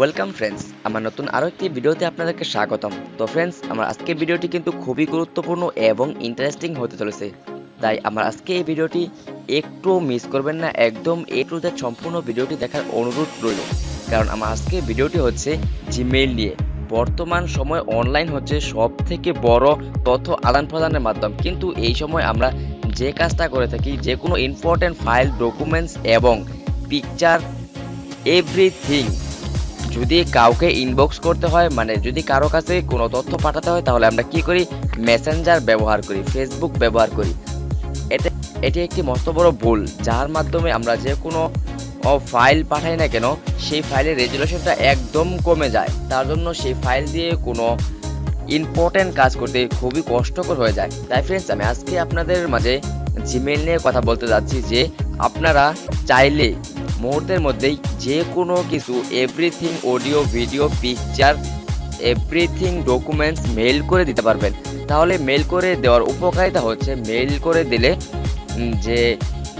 Welcome friends, আমার নতুন আরও একটি ভিডিওতে আপনাদেরকে স্বাগতম। তো ফ্রেন্ডস, আমার আজকের ভিডিওটি কিন্তু খুবই গুরুত্বপূর্ণ এবং ইন্টারেস্টিং হতে চলেছে। তাই আমার আজকে এই ভিডিওটি একটু মিস করবেন না, একদম এ টু জেড সম্পূর্ণ ভিডিওটি দেখার অনুরোধ রইল। কারণ আমার আজকে ভিডিওটি হচ্ছে জিমেইল নিয়ে। বর্তমান সময় অনলাইন হচ্ছে সব থেকে বড় তথ্য আদান প্রদানের মাধ্যম, কিন্তু এই সময় আমরা যে কাজটা করে থাকি, যে কোনো ইম্পর্টেন্ট ফাইল, ডকুমেন্টস এবং পিকচার, এভরিথিং যদি কাউকে ইনবক্স করতে হয়, মানে যদি কারো কাছে কোনো তথ্য পাঠাতে হয়, তাহলে আমরা কি করি? মেসেঞ্জার ব্যবহার করি, ফেসবুক ব্যবহার করি। এটি একটি মস্ত বড় ভুল, যার মাধ্যমে আমরা যে কোনো ফাইল পাঠাই না কেন, সেই ফাইলের রেজুলেশনটা একদম কমে যায়। তার জন্য সেই ফাইল দিয়ে কোনো ইম্পর্টেন্ট কাজ করতে খুবই কষ্টকর হয়ে যায়। তাই ফ্রেন্ডস, আমি আজকে আপনাদের মাঝে জিমেইল নিয়ে কথা বলতে যাচ্ছি, যে আপনারা চাইলে মুহূর্তের মধ্যেই যে কোনো কিছু, everything, audio, video, picture, everything documents mail করে দিতে পারবেন। তাহলে মেইল করে দেওয়ার উপকারিতা হচ্ছে, মেইল করে দিলে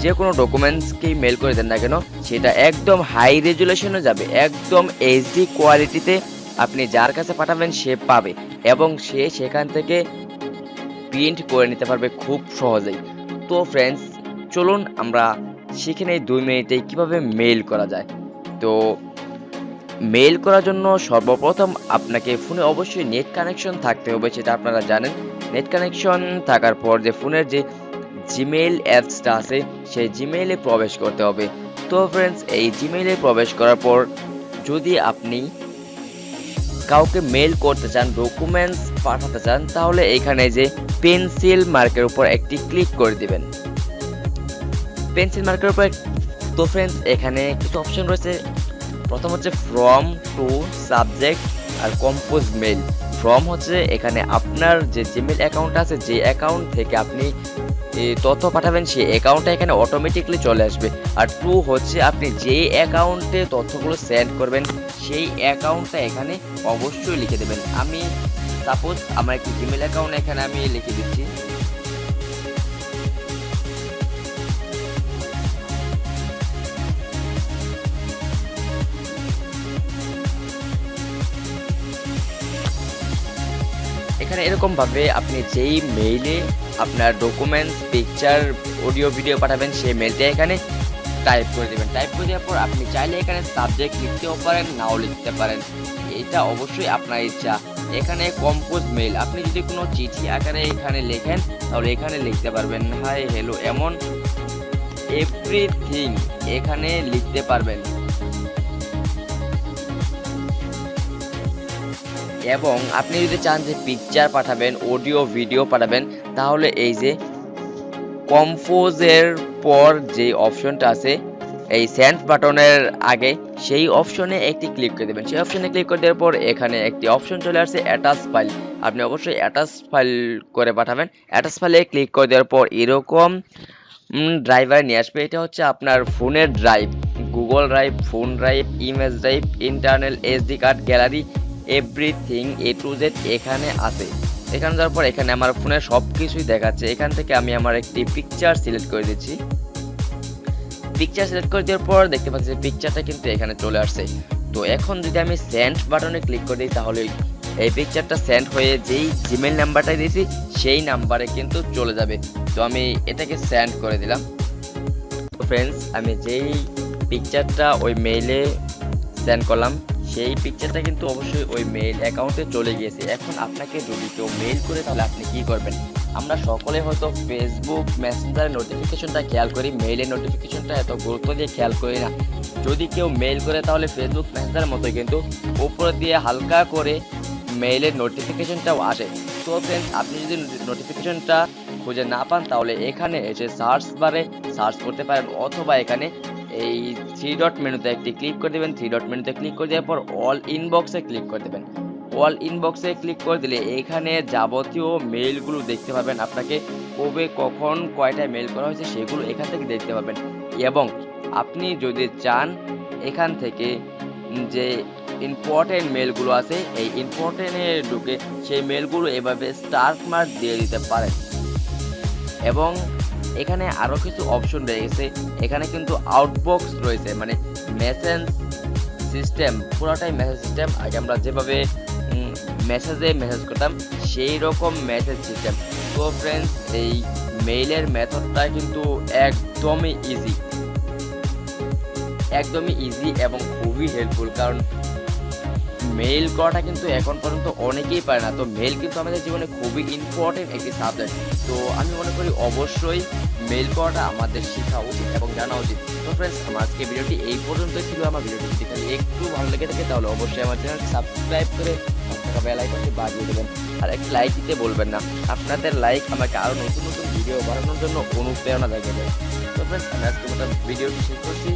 যে কোনো ডকুমেন্টসকেই মেইল করে দেন না কেন, সেটা একদম হাই রেজুলেশনে যাবে, একদম এইচডি কোয়ালিটিতে আপনি যার কাছে পাঠাবেন সে পাবে, এবং সে সেখান থেকে প্রিন্ট করে নিতে পারবে খুব সহজেই। তো ফ্রেন্ডস, চলুন আমরা শিখে নেই 2 মিনিটে কিভাবে মেইল করা যায়। তো মেইল করার জন্য সর্বপ্রথম আপনাকে ফোনে অবশ্যই নেট কানেকশন থাকতে হবে, সেটা আপনারা জানেন। নেট কানেকশন থাকার পর যে ফোনের যে জিমেইল অ্যাপসটা আছে, সেই জিমেইলে প্রবেশ করতে হবে। তো ফ্রেন্ডস, এই জিমেইলে প্রবেশ করার পর যদি আপনি কাউকে মেইল করতে চান, ডকুমেন্টস পাঠাতে চান, তাহলে এখানে যে পেন্সিল মার্কের উপর একটি ক্লিক করে দিবেন। পেন্সিল মার্কের উপর, তো ফ্রেন্ডস, এখানে কিছু অপশন রয়েছে। প্রথম হচ্ছে ফ্রম, টু, সাবজেক্ট আর কম্পোজ মেইল। ফ্রম হচ্ছে এখানে আপনার যে জিমেইল অ্যাকাউন্ট আছে, যে অ্যাকাউন্ট থেকে আপনি তথ্য পাঠাবেন, সেই অ্যাকাউন্টটা এখানে অটোমেটিকলি চলে আসবে। আর টু হচ্ছে আপনি যে অ্যাকাউন্টে তথ্যগুলো সেন্ড করবেন, সেই অ্যাকাউন্টটা এখানে অবশ্যই লিখে দেবেন। আমি সাপোজ আমার একটি জিমেইল অ্যাকাউন্ট এখানে আমি লিখে দিচ্ছি। এখানে এরকম ভাবে আপনি যেই মেইলে আপনার ডকুমেন্টস, পিকচার, অডিও, ভিডিও পাঠাবেন, সেই মেইলটা এখানে টাইপ করে দেবেন। টাইপ করে দেওয়ার পর আপনি চাইলে এখানে সাবজেক্ট লিখতেও পারেন, নাও লিখতে পারেন, এটা অবশ্যই আপনার ইচ্ছা। এখানে কম্পোজ মেইল, আপনি যদি কোনো চিঠি আকারে এখানে লেখেন, তাহলে এখানে লিখতে পারবেন হাই, হ্যালো, এমন এভরিথিং এখানে লিখতে পারবেন। এবং আপনি যদি চান যে পিকচার পাঠাবেন, অডিও, ভিডিও পাঠাবেন, তাহলে এই যে কম্পোজের পর যে অপশনটা আছে, এই সেন্ড বাটনের আগে, সেই অপশনে একটি ক্লিক করে দেবেন। সেই অপশনে ক্লিক করে দেওয়ার পর এখানে একটি অপশন চলে আসছে অ্যাটাচ ফাইল। আপনি অবশ্যই অ্যাটাচ ফাইল করে পাঠাবেন। অ্যাটাচ ফাইলে ক্লিক করে দেওয়ার পর এরকম ড্রাইভার নিয়ে আসবে। এটা হচ্ছে আপনার ফোনের drive, Google drive, phone drive, image drive, internal SD card, gallery, everything A to Z এখানে আছে। এখানে যাওয়ার পর এখানে আমার ফোনে সব কিছুই দেখাচ্ছে। এখান থেকে আমি আমার একটি পিকচার সিলেক্ট করে দিচ্ছি। পিকচার সিলেক্ট করে দেওয়ার পর দেখতে পাচ্ছি পিকচারটা কিন্তু এখানে চলে আসছে। তো এখন যদি আমি সেন্ড বাটনে ক্লিক করে দিই, তাহলে এই পিকচারটা সেন্ড হয়ে যেই জিমেইল নাম্বারটা দিয়েছি, সেই নাম্বারে কিন্তু চলে যাবে। তো আমি এটাকে সেন্ড করে দিলাম। তো ফ্রেন্ডস, আমি যেই পিকচারটা ওই মেইলে সেন্ড করলাম, সেই পিকচারটা কিন্তু অবশ্যই ওই মেইল অ্যাকাউন্টে চলে গিয়েছে। এখন আপনাকে যদি কেউ মেইল করে, তাহলে আপনি কি করবেন? আমরা সকলে হয়তো ফেসবুক মেসেঞ্জারের নোটিফিকেশনটা খেয়াল করি, মেইলের নোটিফিকেশনটা এত গুরুত্ব দিয়ে খেয়াল করি না। যদি কেউ মেইল করে, তাহলে ফেসবুক মেসেঞ্জারের মতো কিন্তু উপর দিয়ে হালকা করে মেইলের নোটিফিকেশনটাও আসে। তো ফ্রেন্ডস, আপনি যদি নোটিফিকেশনটা খুঁজে না পান, তাহলে এখানে এসে সার্চ বারে সার্চ করতে পারেন, অথবা এখানে এই 3 ডট মেনুতে একটি ক্লিক করে দেবেন। 3 ডট মেনুতে ক্লিক করে দেওয়ার পর অল ইনবক্সে ক্লিক করে দেবেন। অল ইনবক্সে ক্লিক করে দিলে এখানে যাবতীয় মেইলগুলো দেখতে পাবেন। আপনাকে কবে, কখন, কয়টায় মেইল করা হয়েছে, সেগুলো এখান থেকে দেখতে পাবেন। এবং আপনি যদি চান, এখান থেকে যে ইম্পর্টেন্ট মেইলগুলো আছে, এই ইম্পর্টেন্টে ঢুকে সেই মেইলগুলো এভাবে স্টার মার্ক দিয়ে দিতে পারেন। এবং এখানে আরো কিছু অপশন রয়েছে। এখানে কিন্তু আউটবক্স রয়েছে, মানে মেসেজ সিস্টেম পুরোটাই মেসেজ সিস্টেম। আগে আমরা যেভাবে মেসেজ করতাম সেই রকম মেসেজ সিস্টেম। তো ফ্রেন্ডস, এই মেইলের মেথডটা কিন্তু একদমই ইজি এবং খুবই হেল্পফুল, কারণ মেইল করাটা কিন্তু এখন পর্যন্ত অনেকেই পারে না। তো মেইল কিন্তু আমাদের জীবনে খুবই ইম্পর্টেন্ট একটি সাবজেক্ট। তো আমি মনে করি অবশ্যই মেইল করাটা আমাদের শেখা উচিত এবং জানা উচিত। তো ফ্রেন্ডস, আমার আজকে ভিডিওটি এই পর্যন্তই ছিল। আমার ভিডিওটি যদি খালি একটু ভালো লেগে থাকে তাহলে অবশ্যই আমার চ্যানেলটি সাবস্ক্রাইব করে বেল আইকনটি বাজিয়ে দেবেন, আর একটা লাইক দিতে বলবেন না। আপনাদের লাইক আমাকে আরো নতুন নতুন ভিডিও বানানোর জন্য অনুপ্রেরণা জাগিয়ে দেয়। তো ফ্রেন্ডস, আমি আজকে মতো ভিডিওটি শেষ করছি।